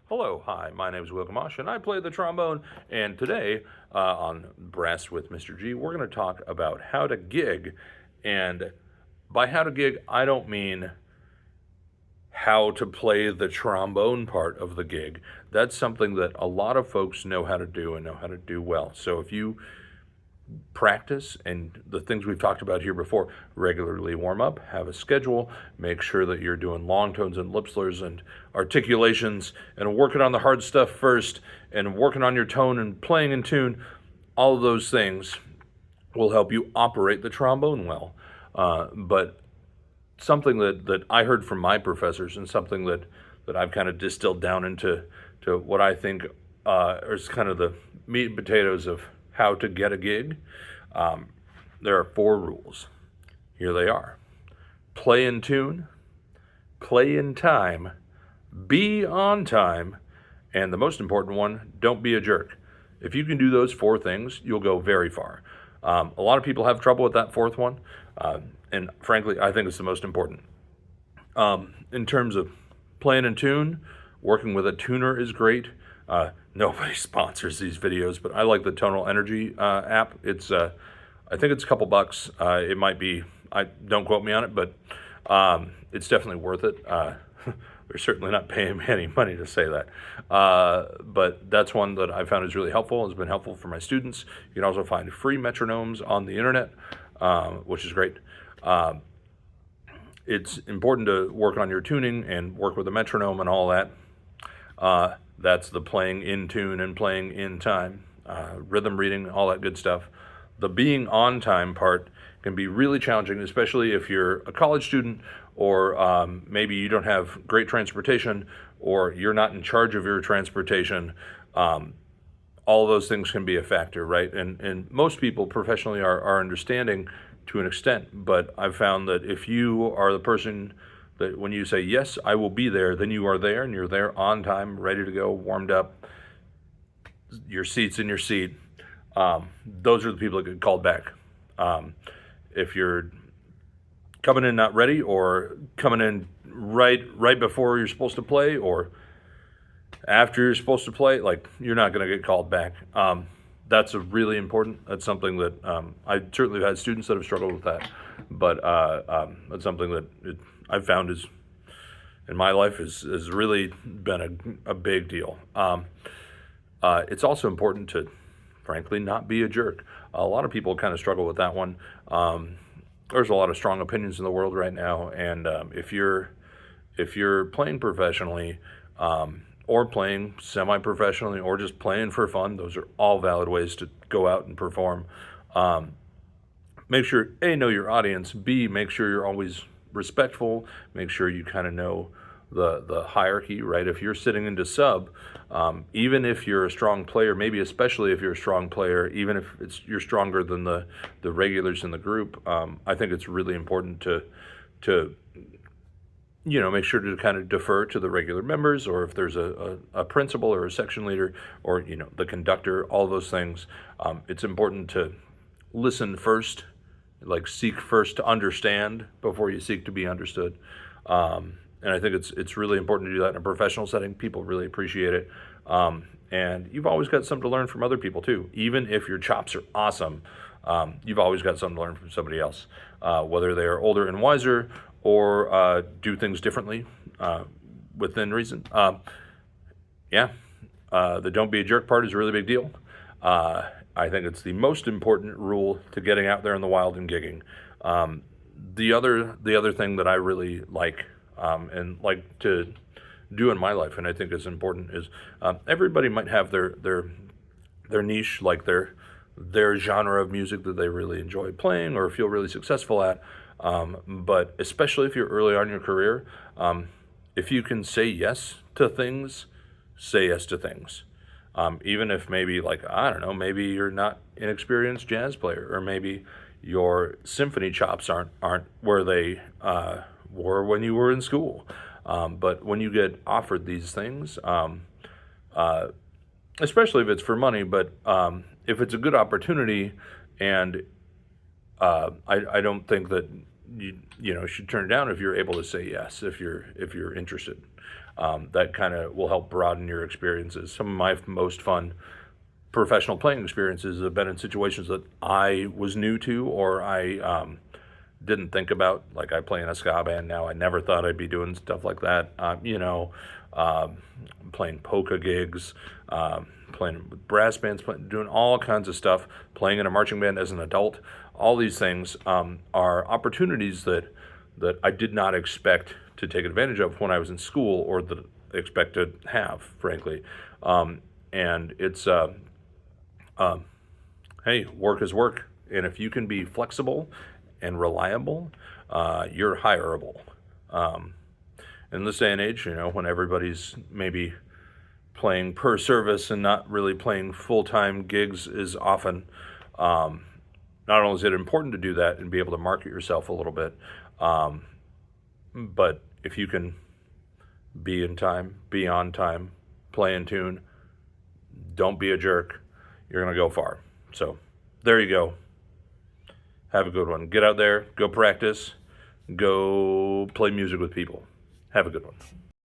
Hello, hi, my name is Will Gamash, and I play the trombone. And today, on Brass with Mr. G, we're going to talk about how to gig. And by how to gig, I don't mean how to play the trombone part of the gig. That's something that a lot of folks know how to do and know how to do well. So if you practice and the things we've talked about here before, regularly warm up, have a schedule, make sure that you're doing long tones and lip slurs and articulations and working on the hard stuff first and working on your tone and playing in tune. All of those things will help you operate the trombone well. But something that I heard from my professors, and something that I've kind of distilled down into what I think is kind of the meat and potatoes of how to get a gig. There are 4 rules. Here they are: play in tune, play in time, be on time, and the most important one, don't be a jerk. If you can do those 4 things, you'll go very far. A lot of people have trouble with that 4th one, and frankly, I think it's the most important. In terms of playing in tune, working with a tuner is great. Nobody sponsors these videos, but I like the Tonal Energy app. It's I think it's a couple bucks. It might be, don't quote me on it, but it's definitely worth it. They're certainly not paying me any money to say that. But that's one that I found is really helpful, has been helpful for my students. You can also find free metronomes on the internet, which is great. It's important to work on your tuning and work with a metronome and all that. That's the playing in tune and playing in time, rhythm reading, all that good stuff. The being on time part can be really challenging, especially if you're a college student, or maybe you don't have great transportation, or you're not in charge of your transportation. All those things can be a factor, right? And most people professionally are understanding to an extent, but I've found that if you are the person that when you say, yes, I will be there, then you are there, and you're there on time, ready to go, warmed up, your seat's in your seat. Those are the people that get called back. If you're coming in not ready, or coming in right before you're supposed to play, or after you're supposed to play, like, you're not going to get called back. That's a really important. That's something that I certainly have had students that have struggled with that, but that's something that I've found is in my life has really been a big deal. It's also important to, frankly, not be a jerk. A lot of people kind of struggle with that one. There's a lot of strong opinions in the world right now, and if you're playing professionally, or playing semi-professionally, or just playing for fun, those are all valid ways to go out and perform. Make sure, A, know your audience, B, make sure you're always respectful, make sure you kind of know the hierarchy, right? If you're sitting into sub, even if you're a strong player, maybe especially if you're a strong player, even if you're stronger than the regulars in the group, I think it's really important to make sure to kind of defer to the regular members, or if there's a principal or a section leader, or the conductor, all those things. It's important to listen first, like seek first to understand before you seek to be understood. And I think it's really important to do that in a professional setting. People really appreciate it. And you've always got something to learn from other people too. Even if your chops are awesome, you've always got something to learn from somebody else, whether they are older and wiser, or do things differently within reason. The don't be a jerk part is a really big deal. I think it's the most important rule to getting out there in the wild and gigging. The other thing that I really like, and like to do in my life, and I think is important, is everybody might have their niche, like their genre of music that they really enjoy playing or feel really successful at. But especially if you're early on in your career, if you can say yes to things, say yes to things. Even if maybe, like, I don't know, maybe you're not an experienced jazz player, or maybe your symphony chops aren't where they were when you were in school. But when you get offered these things, especially if it's for money, but if it's a good opportunity, and I don't think that you should turn it down if you're able to say yes, if you're interested. That kind of will help broaden your experiences. Some of my most fun professional playing experiences have been in situations that I was new to, or I didn't think about. Like, I play in a ska band now. I never thought I'd be doing stuff like that. Playing polka gigs, playing with brass bands, doing all kinds of stuff, playing in a marching band as an adult. All these things are opportunities that I did not expect to take advantage of when I was in school, or that I expect to have, frankly. And it's, hey, work is work. And if you can be flexible and reliable, you're hireable. In this day and age, when everybody's maybe playing per service and not really playing full-time gigs is often, not only is it important to do that and be able to market yourself a little bit, but if you can be in time, be on time, play in tune, don't be a jerk, you're going to go far. So there you go. Have a good one. Get out there, go practice, go play music with people. Have a good one.